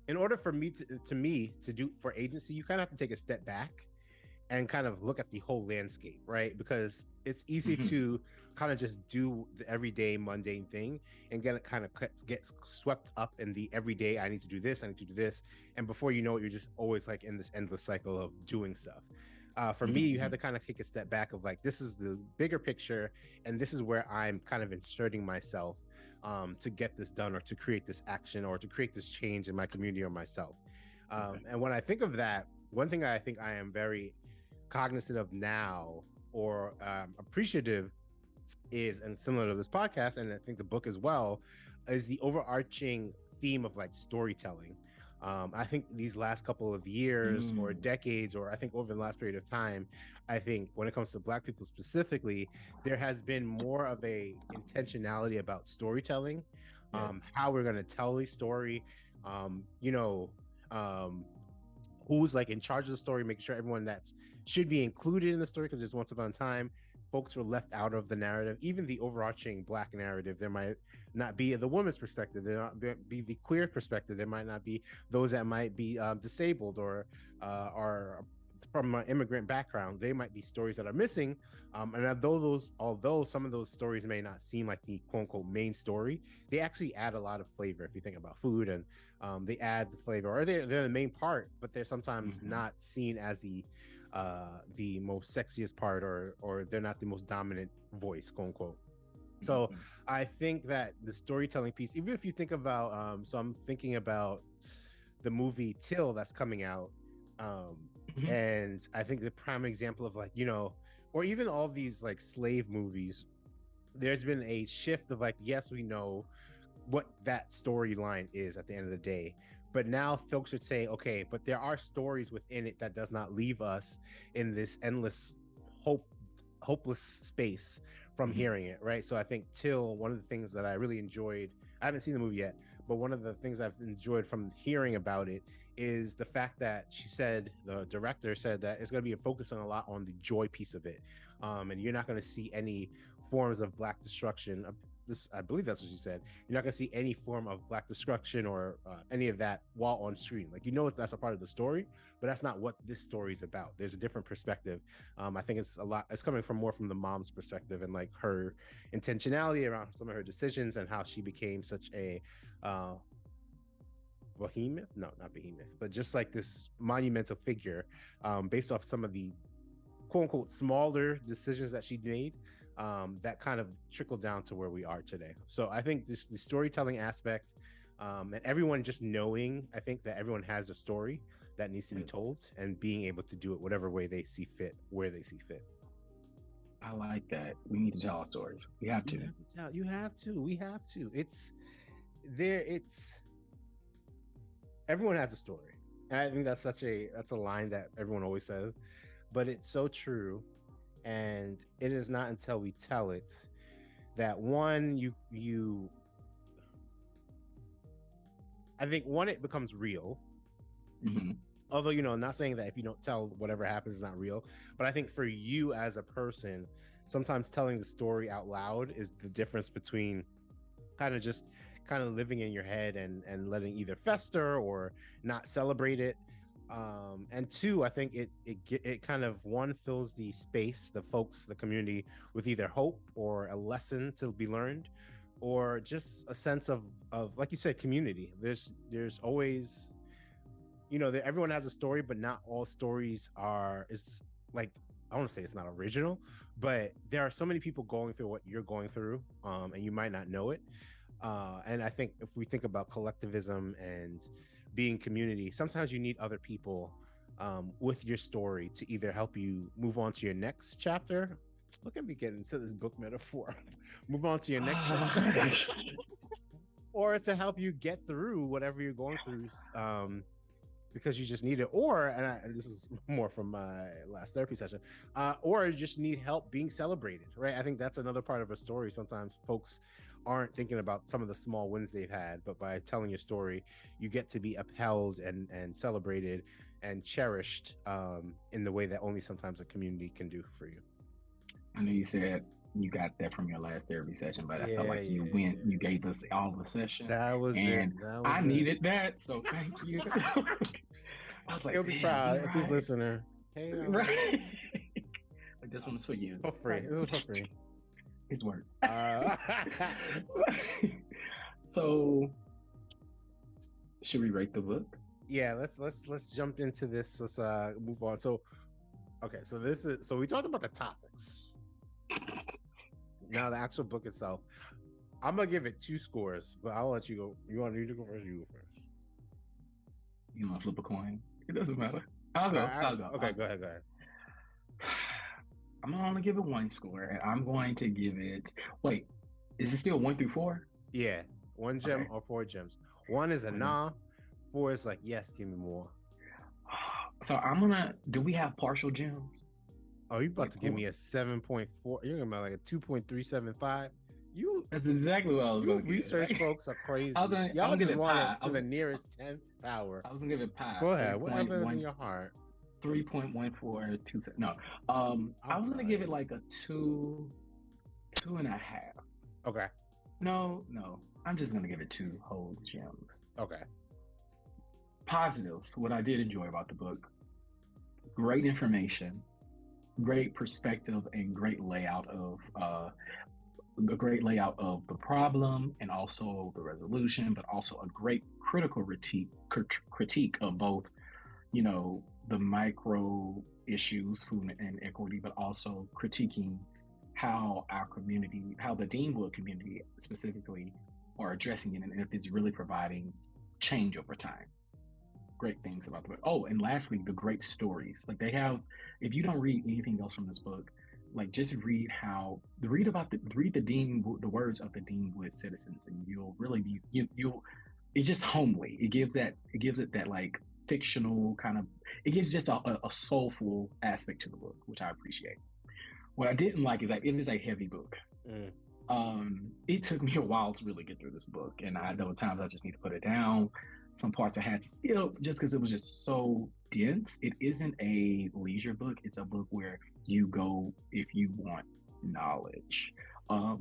in order for me to do for agency, you kind of have to take a step back and kind of look at the whole landscape, right? Because it's easy to kind of just do the everyday mundane thing and get swept up in the everyday. I need to do this, and before you know it, you're just always like in this endless cycle of doing stuff. For me, you have to kind of take a step back of like, this is the bigger picture, and this is where I'm kind of inserting myself to get this done, or to create this action, or to create this change in my community or myself. And when I think of that, one thing I think I am very cognizant of now, or appreciative, is, and similar to this podcast, and I think the book as well, is the overarching theme of like storytelling. I think these last couple of years or decades, or I think over the last period of time, I think when it comes to Black people specifically, there has been more of a intentionality about storytelling, how we're going to tell a story, who's like in charge of the story, making sure everyone that should be included in the story, because there's once upon a time folks were left out of the narrative, even the overarching Black narrative. There might not be the woman's perspective, there might be the queer perspective, there might not be those that might be disabled or are from an immigrant background. They might be stories that are missing, and although some of those stories may not seem like the quote-unquote main story, they actually add a lot of flavor. If you think about food, and they add the flavor, or they're the main part, but they're sometimes not seen as the most sexiest part, or they're not the most dominant voice, quote unquote. So I think that the storytelling piece, even if you think about so I'm thinking about the movie Till that's coming out, and I think the prime example of like, or even all these like slave movies, there's been a shift of like, yes, we know what that storyline is at the end of the day, but now folks would say, okay, but there are stories within it that does not leave us in this endless hopeless space from hearing it, right? So I think Till, one of the things that I really enjoyed, I haven't seen the movie yet, but one of the things I've enjoyed from hearing about it is the fact that the director said that it's going to be focusing a lot on the joy piece of it, and you're not going to see any forms of Black destruction. I believe that's what she said. You're not going to see any form of Black destruction or any of that while on screen. Like, that's a part of the story, but that's not what this story is about. There's a different perspective. I think it's coming from more from the mom's perspective and like her intentionality around some of her decisions and how she became such a behemoth. No, not behemoth, but just like this monumental figure, based off some of the quote unquote smaller decisions that she made, that kind of trickled down to where we are today. So I think the storytelling aspect, and everyone just knowing, I think that everyone has a story that needs to be told, and being able to do it whatever way they see fit, where they see fit. I like that. We need to tell our stories. We have to. We have to. Everyone has a story. And I think that's a line that everyone always says, but it's so true. And it is not until we tell it that I think it becomes real. Mm-hmm. Although, not saying that if you don't tell, whatever happens is not real, but I think for you as a person, sometimes telling the story out loud is the difference between kind of living in your head and letting either fester or not celebrate it. And two, I think it kind of, one, fills the space, the community, with either hope or a lesson to be learned, or just a sense of like you said, community. There's always, that everyone has a story, but not all stories is like, I want to say it's not original, but there are so many people going through what you're going through, and you might not know it. And I think if we think about collectivism and being community, sometimes you need other people with your story to either help you move on to your next chapter. Look at me getting into this book metaphor. Move on to your next chapter. Or to help you get through whatever you're going through, because you just need it. And this is more from my last therapy session, or you just need help being celebrated, right? I think that's another part of a story. Sometimes folks aren't thinking about some of the small wins they've had, but by telling your story, you get to be upheld and celebrated and cherished in the way that only sometimes a community can do for you. I know you said you got that from your last therapy session, but I felt like you gave us all the session. That was and it. I needed that, so thank you. I was like, he'll be proud if he's listener. Hey, right. Like, this one's for you. For free. This is for free. His word. So, should we rate the book? Yeah, let's jump into this. Let's move on. So, okay, so we talked about the topics. Now the actual book itself, I'm gonna give it 2 scores, but I'll let you go. You want to go first? You go first. You want to flip a coin? It doesn't matter. I'll go. Okay, go ahead. I'm gonna only give it 1 score, and I'm going to give it. Wait, is it still 1 through 4? Yeah, 1 gem or 4 gems. 1 is a nah. 4 is like, yes, give me more. So I'm gonna. Do we have partial gems? Oh, you about to give me a 7.4? You're gonna like a 2.375? That's exactly what I was going to research folks are crazy. Y'all just want it to the nearest 10th power. I was gonna give it pi. Go ahead. Whatever is in your heart. 3.1427. No. I was gonna give it like a 2.5. Okay. No. I'm just gonna give it 2 whole gems. Okay. Positives. What I did enjoy about the book: great information, great perspective, and great layout of the problem, and also the resolution, but also a great critical critique of both, the micro issues, food inequity, but also critiquing how our community, how the Deanwood community specifically are addressing it, and if it's really providing change over time. Great things about the book. Oh, and lastly, the great stories. Like, they have, if you don't read anything else from this book, like, just read the words of the Deanwood citizens, and you'll really be, it's just homely. It gives it that like fictional kind of, it gives just a soulful aspect to the book, which I appreciate. What I didn't like is that it is a heavy book. It took me a while to really get through this book, and I know at times I just need to put it down. some parts I had to skip just because it was just so dense. It isn't a leisure book. It's a book where you go if you want knowledge.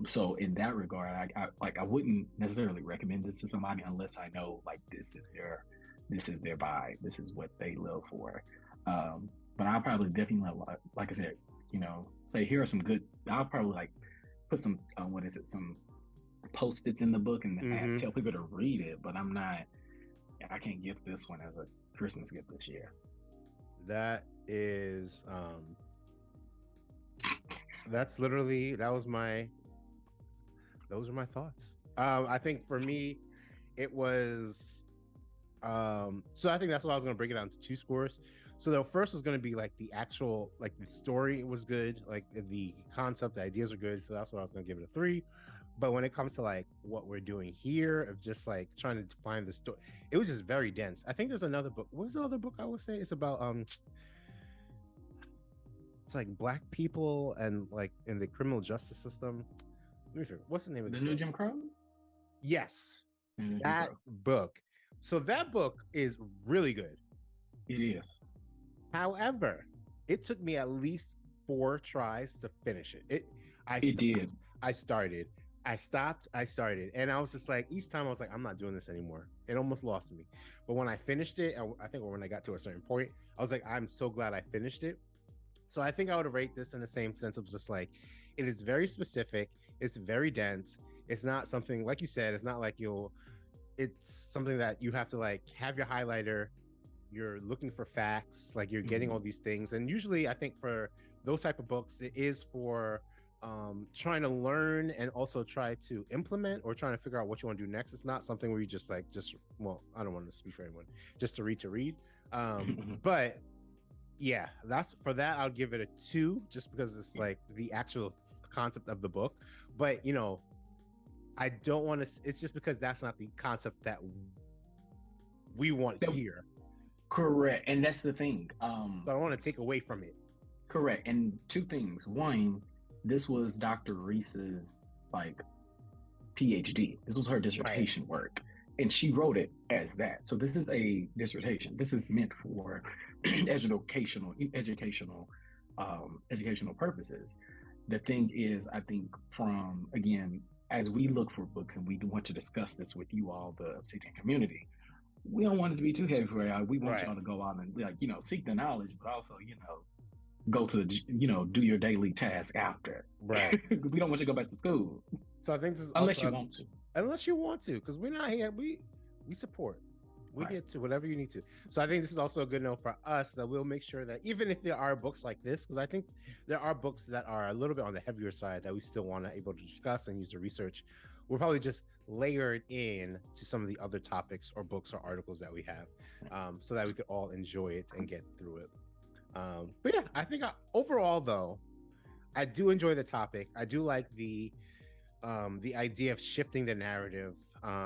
So in that regard, I wouldn't necessarily recommend this to somebody unless I know like this is their vibe. This is what they live for. But I'll probably definitely like I said, say here are some good. I'll probably like put some what is it, some post-its in the book and tell people to read it. But I can't get this one as a Christmas gift this year. That is that's literally those were my thoughts. I think for me it was so I think that's why I was going to break it down to 2 scores. So the first was going to be like the actual, like the story was good, like the concept, the ideas are good, so that's what I was going to give it a 3. But when it comes to like what we're doing here of just like trying to find the story, it was just very dense. I think there's another book. What's the other book I would say? It's about it's like Black people and like in the criminal justice system. Let me figure. What's the name of The New Jim Crow? Yes, that book. So that book is really good. It is. However, it took me at least 4 tries to finish it. I started, I stopped, I started, and I was just like, each time I was like, I'm not doing this anymore. It almost lost me. But when I finished it, I think when I got to a certain point, I was like, I'm so glad I finished it. So I think I would rate this in the same sense of just like, it is very specific, it's very dense. It's not something, like you said, it's not like it's something that you have to like have your highlighter, you're looking for facts, like you're getting all these things. And usually I think for those type of books, it is for trying to learn and also try to implement or trying to figure out what you want to do next. It's not something where you just well, I don't want to speak for anyone, just to read. But yeah, that's for that. I'll give it a 2 just because it's like the actual concept of the book. But I don't want to, it's just because that's not the concept that we want here. Correct. And that's the thing. So I don't want to take away from it. Correct. And 2 things. One, this was Dr. Reese's like PhD. This was her dissertation work. And she wrote it as that. So this is a dissertation. This is meant for educational purposes. The thing is, I think again, as we look for books and we want to discuss this with you all, the Obsidian community, we don't want it to be too heavy for y'all. We want y'all to go out and seek the knowledge, but also, go to, do your daily task after. Right. We don't want you to go back to school. So I think this is unless you want to. Unless you want to, because we're not here. We support. We get to whatever you need to. So I think this is also a good note for us that we'll make sure that even if there are books like this, because I think there are books that are a little bit on the heavier side that we still want to able to discuss and use the research, we'll probably just layer it in to some of the other topics or books or articles that we have, so that we could all enjoy it and get through it. But yeah, I think overall though, I do enjoy the topic. I do like the idea of shifting the narrative,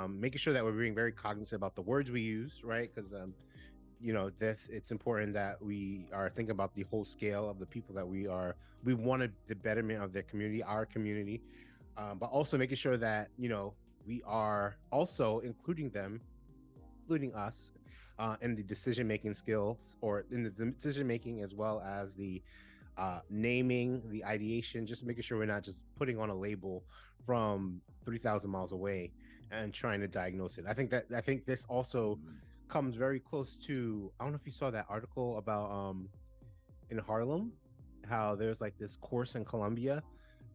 making sure that we're being very cognizant about the words we use, right? Because it's important that we are thinking about the whole scale of the people that we wanted the betterment of their community, our community, but also making sure that we are also including us in the decision-making skills, or in the decision-making, as well as the naming, the ideation, just making sure we're not just putting on a label from 3,000 miles away and trying to diagnose it. I think this also comes very close to, I don't know if you saw that article about in Harlem, how there's like this course in Columbia.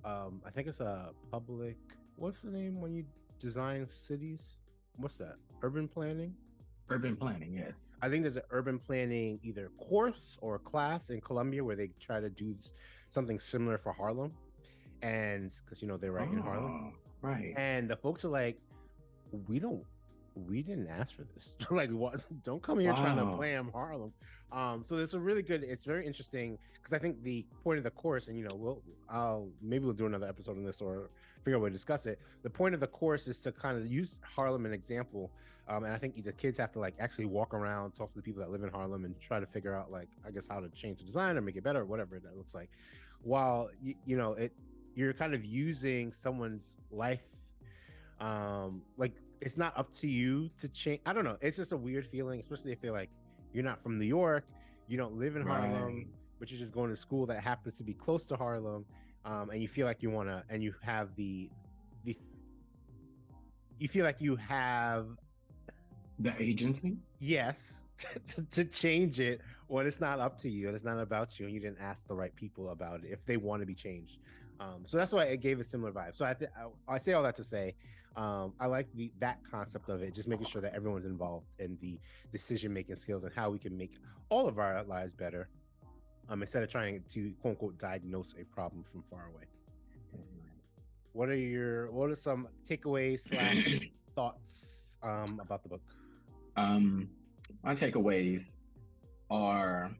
I think it's a public, what's the name when you design cities? What's that? Urban planning? Urban planning, yes. I think there's an urban planning either course or class in Columbia where they try to do something similar for Harlem. And because they're right in Harlem. Right. And the folks are like, we didn't ask for this. Like, what? Don't come here trying to plan Harlem. So it's it's very interesting, because I think the point of the course, and maybe we'll do another episode on this or figure out a way to discuss it. The point of the course is to kind of use Harlem as an example, and I think the kids have to like actually walk around, talk to the people that live in Harlem, and try to figure out like, I guess, how to change the design or make it better or whatever that looks like. While you're kind of using someone's life Like it's not up to you to change. I don't know. It's just a weird feeling, especially if you're like you're not from New York, you don't live in Right. Harlem, but you're just going to school that happens to be close to Harlem, and you feel like you want to, and you have the you feel like you have The agency. yes to change it when it's not up to you and it's not about you and you didn't ask the right people about it if they want to be changed. So that's why it gave a similar vibe. So I say all that to say, I like that concept of it, just making sure that everyone's involved in the decision making skills and how we can make all of our lives better, instead of trying to quote unquote diagnose a problem from far away. What are some takeaways slash thoughts about the book? My takeaways are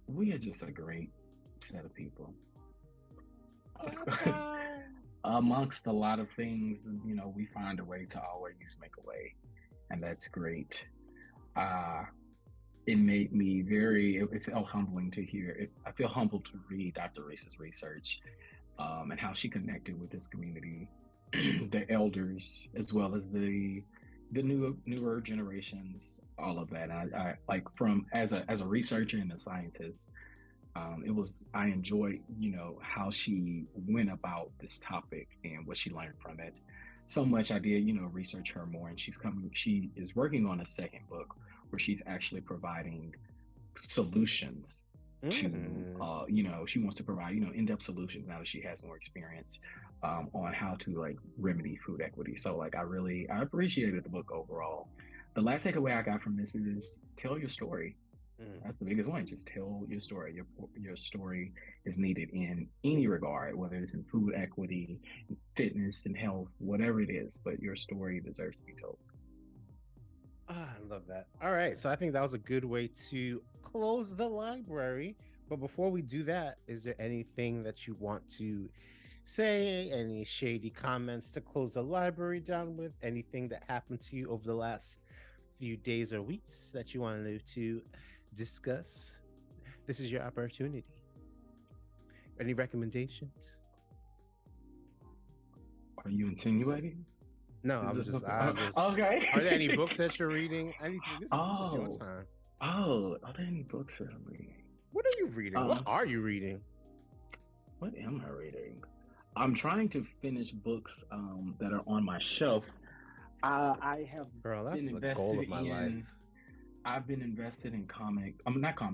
we are just a great set of people. Amongst a lot of things, we find a way to always make a way, and that's great. It made me it felt humbling to hear it. I feel humbled to read Dr. Reese's research, and how she connected with this community, the elders, as well as the newer generations, all of that. And I like from as a researcher and a scientist, I enjoyed, how she went about this topic and what she learned from it. So much I did, research her more, and she is working on a second book where she's actually providing solutions to, she wants to provide, in-depth solutions now that she has more experience, on how to like remedy food equity. So like I appreciated the book overall. The last takeaway I got from this is tell your story. That's the biggest one. Just tell your story. Your story is needed in any regard, whether it's in food equity, fitness, and health, whatever it is. But your story deserves to be told. I love that. All right. So I think that was a good way to close the library. But before we do that, is there anything that you want to say? Any shady comments to close the library down with? Anything that happened to you over the last few days or weeks that you wanted to discuss? This is your opportunity. Any recommendations? Are you insinuating? No, I'm just okay. Are there any books that you're reading? Anything? This is your time. Oh, are there any books that I'm reading? What are you reading? What are you reading? What am I reading? I'm trying to finish books that are on my shelf. I have that's been the goal of my life. I've been invested in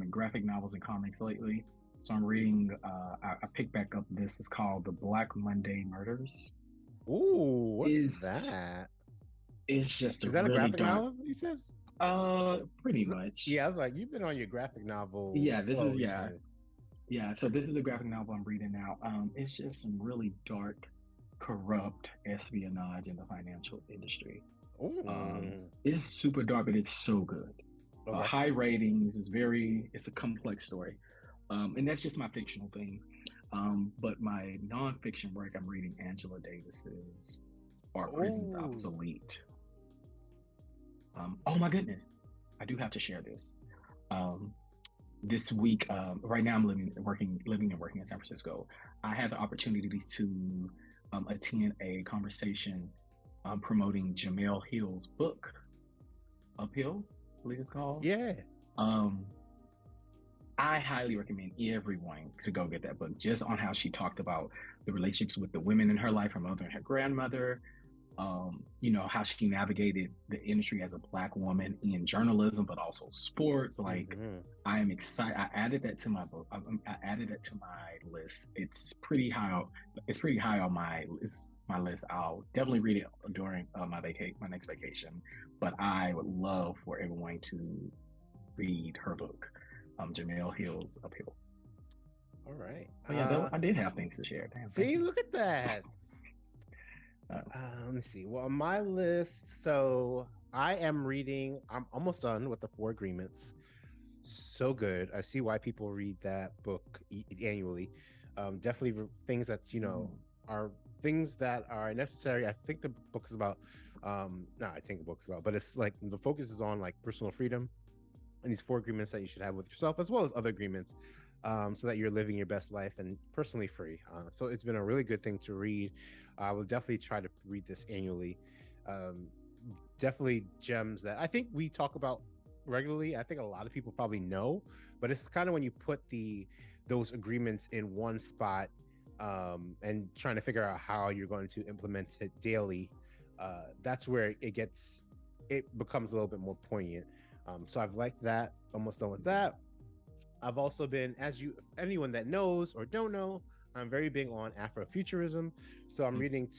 graphic novels and comics lately. So I'm reading. I picked back up. This is called The Black Monday Murders. Ooh, what's that? It's just is that a graphic novel? You said? Pretty much. Yeah, I was like, you've been on your graphic novel. Yeah, yeah. So this is the graphic novel I'm reading now. It's just some really dark, corrupt espionage in the financial industry. It's super dark, but it's so good. Okay. High ratings. It's a complex story. And that's just my fictional thing. But my nonfiction work, I'm reading Angela Davis's Are Prisons Obsolete? Oh my goodness. I do have to share this. This week, right now I'm living and working in San Francisco. I had the opportunity to attend a conversation promoting Jamel Hill's book, Uphill, I believe it's called. Yeah. I highly recommend everyone to go get that book, just on how she talked about the relationships with the women in her life, her mother and her grandmother, how she navigated the industry as a Black woman in journalism, but also sports. Like, I am excited. I added that to my book. I added it to my list. It's pretty high. It's pretty high on my list. I'll definitely read it during my next vacation. But I would love for everyone to read her book, Jamel Hill's Uphill. All right. I did have things to share. Damn, see, look at that. Let me see. Well, on my list, so I'm almost done with the 4 Agreements. So good. I see why people read that book annually. Definitely things that, are things that are necessary. I think the book is about, but it's like the focus is on like personal freedom and these 4 agreements that you should have with yourself, as well as other agreements so that you're living your best life and personally free. So it's been a really good thing to read. I will definitely try to read this annually. Definitely gems that I think we talk about regularly. I think a lot of people probably know, but it's kind of when you put those agreements in one spot, and trying to figure out how you're going to implement it daily. That's where it becomes a little bit more poignant. So I've liked that. Almost done with that. I've also been, anyone that knows or don't know, I'm very big on Afrofuturism. So I'm reading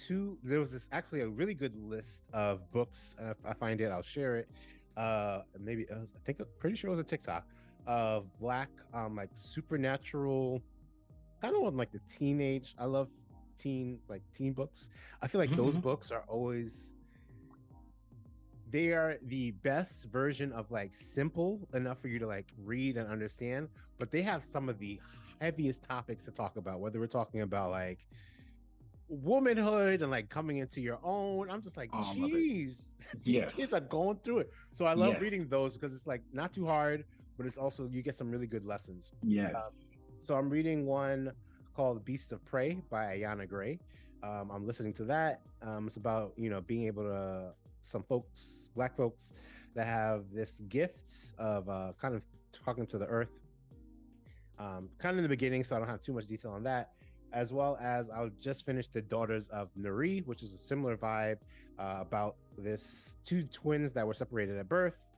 there was actually a really good list of books. If I find it, I'll share it. Maybe it was, pretty sure it was a TikTok of Black, like supernatural, kind of on like the teenage. I love teen books. I feel like those books are always, they are the best version of like simple enough for you to like read and understand, but they have some of the heaviest topics to talk about, whether we're talking about like womanhood and like coming into your own. I'm just like, geez, these kids are going through it. So I love reading those because it's like not too hard, but it's also, you get some really good lessons. So I'm reading one called Beasts of Prey by Ayana Gray. I'm listening to that. It's about, being able to, some folks, Black folks, that have this gift of kind of talking to the earth. Kind of in the beginning, so I don't have too much detail on that. As well as I'll just finish The Daughters of Nuri, which is a similar vibe, about this two twins that were separated at birth.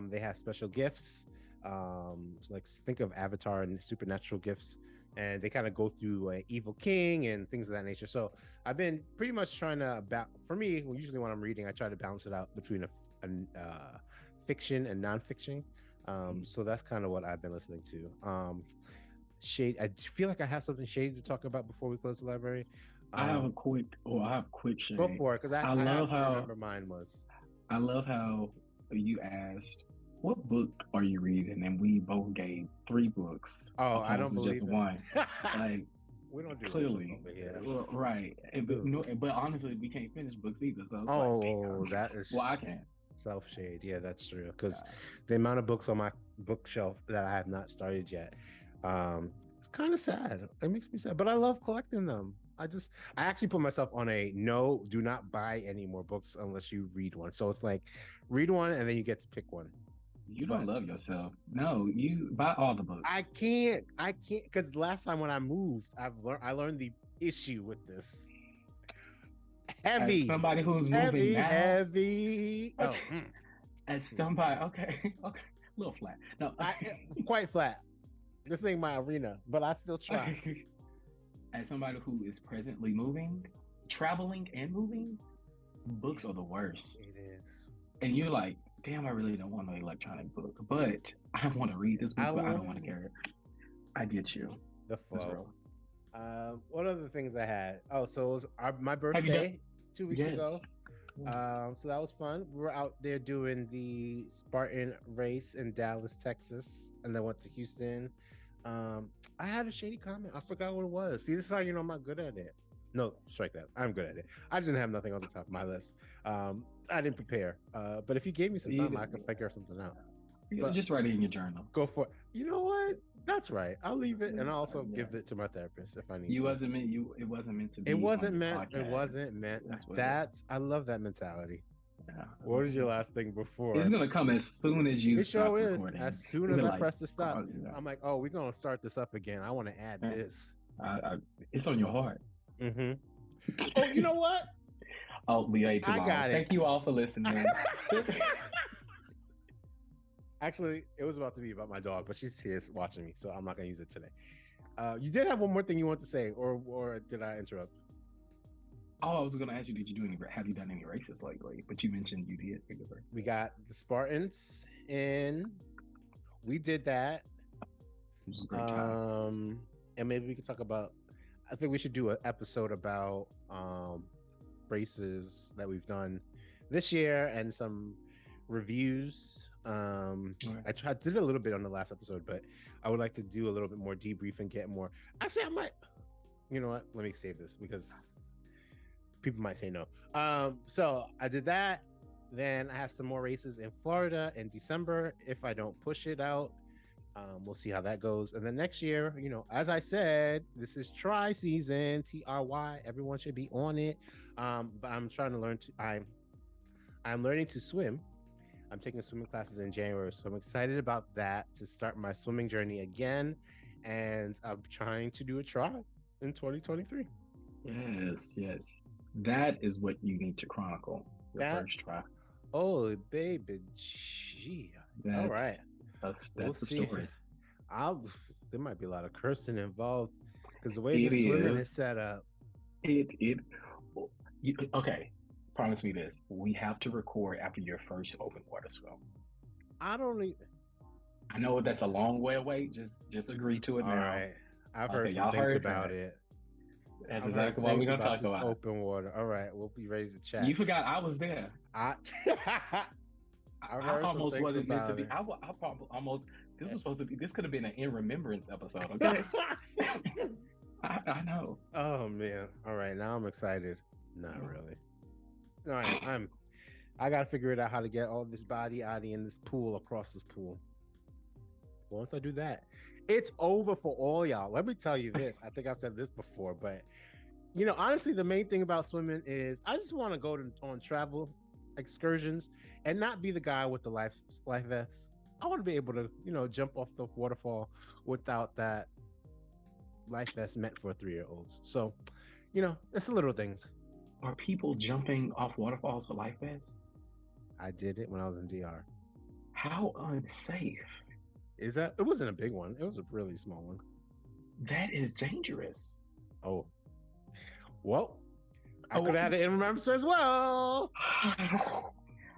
They have special gifts, like think of Avatar and supernatural gifts, and they kind of go through an evil king and things of that nature. So I've been pretty much trying to, for me, usually when I'm reading, I try to balance it out between a fiction and nonfiction. So that's kind of what I've been listening to. Shade, I feel like I have something shady to talk about before we close the library. I have quick shade. Go for it, because I love how remember mine was. I love how you asked, what book are you reading? And we both gave 3 books. Oh, I don't believe just one. Like, we don't do clearly, right? But honestly, we can't finish books either. So that is. Well, I can. Self-shade, yeah, that's true. Because the amount of books on my bookshelf that I have not started yet, it's kind of sad. It makes me sad, but I love collecting them. I actually put myself on a no, do not buy any more books unless you read one. So it's like, read one and then you get to pick one. You don't love yourself. No, you buy all the books. I can't because last time when I moved, I learned the issue with this. Heavy. As somebody who's moving now. Heavy. As somebody, okay, a little flat. No, quite flat. This ain't my arena, but I still try. As somebody who is presently moving, traveling and moving, books are the worst. It is. And you're like, damn, I really don't want an electronic book, but I want to read this book, but I don't want to carry it. I get you. The flow. What other things I had? Oh, so it was my birthday 2 weeks ago. So that was fun. We were out there doing the Spartan race in Dallas, Texas, and then went to Houston. I had a shady comment. I forgot what it was. See, this is how you know I'm not good at it. No, strike that. I'm good at it. I didn't have nothing on the top of my list. I didn't prepare. But if you gave me some time, I could figure something out. But just write it in your journal. Go for it. You know what? That's right. I'll leave it, and I'll also give it to my therapist if I need to. It wasn't meant to be. It wasn't meant. It wasn't meant. I love that mentality. Yeah. What was your last thing before? It's gonna come as soon as you. It sure is. Recording. As soon as I press the stop, I'm like, oh, we're gonna start this up again. I want to add this. It's on your heart. Mm-hmm. Oh, you know what? Oh, we ate too long. Thank you all for listening. Actually, it was about to be about my dog, but she's here watching me, so I'm not gonna use it today. You did have one more thing you want to say, or did I interrupt? Oh, I was gonna ask you, have you done any races lately? But you mentioned you did. We got the Spartans in. We did that. It was a great time. And maybe we could talk about. I think we should do an episode about races that we've done this year and some reviews. I did a little bit on the last episode, but I would like to do a little bit more debrief and get more. Actually, I might. You know what? Let me save this because people might say no. So I did that. Then I have some more races in Florida in December if I don't push it out. We'll see how that goes. And then next year, as I said, this is try season, TRY. Everyone should be on it. But I'm trying to learn I'm learning to swim. I'm taking swimming classes in January, so I'm excited about that to start my swimming journey again. And I'm trying to do a try in 2023. Yes. That is what you need to chronicle. Your first try. Oh, baby. Gee. All right. That's the story. There might be a lot of cursing involved because the way the swimming is set up. Okay. Promise me this. We have to record after your first open water swim. I know that's a long way away. Just agree to it now. All right. I've heard some things about it. That's exactly what we're going to talk about. Open water. All right. We'll be ready to chat. You forgot I was there. I almost wasn't meant to be. I almost. This was supposed to be. This could have been an in remembrance episode. Okay. I know. Oh man. All right. Now I'm excited. Not really. All right. I got to figure it out how to get all this body in this pool across this pool. Once I do that, it's over for all y'all. Let me tell you this. I think I've said this before, but honestly, the main thing about swimming is I just want to go on travel excursions and not be the guy with the life vest. I want to be able to, jump off the waterfall without that life vest meant for 3-year-olds. So, it's the little things. Are people jumping off waterfalls with life vests? I did it when I was in DR. How unsafe. Is that? It wasn't a big one. It was a really small one. That is dangerous. Oh. Well, I could have had it in remembrance as well.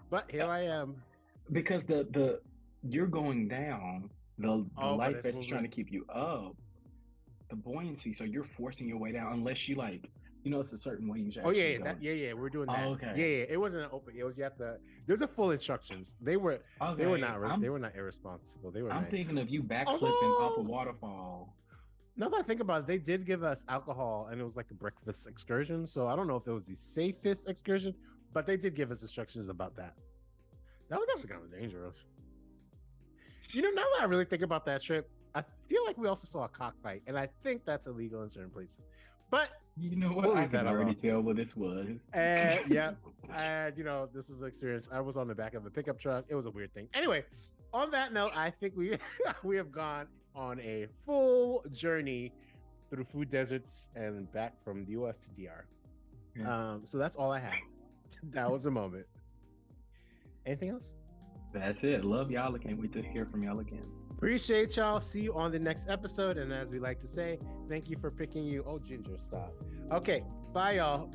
But here I am. Because the you're going down, the life vest is trying to keep you up. The buoyancy, so you're forcing your way down unless you it's a certain way you should. Oh yeah, we're doing that. Oh, okay. Yeah, it wasn't an open. It was there's a full instructions. They were not irresponsible. They were. I'm thinking of you backflipping off a waterfall. Now that I think about it, they did give us alcohol and it was like a breakfast excursion. So I don't know if it was the safest excursion, but they did give us instructions about that. That was actually kind of dangerous. Now that I really think about that trip, I feel like we also saw a cockfight, and I think that's illegal in certain places. But you know what? I can already tell what this was. And this is an experience. I was on the back of a pickup truck. It was a weird thing. Anyway, on that note, I think we have gone on a full journey through food deserts and back from the US to DR. Yeah. So that's all I have. That was a moment. Anything else? That's it. Love y'all. I can't wait to hear from y'all again. Appreciate y'all. See you on the next episode. And as we like to say, thank you for picking you. Oh, Ginger, stop. Okay. Bye, y'all.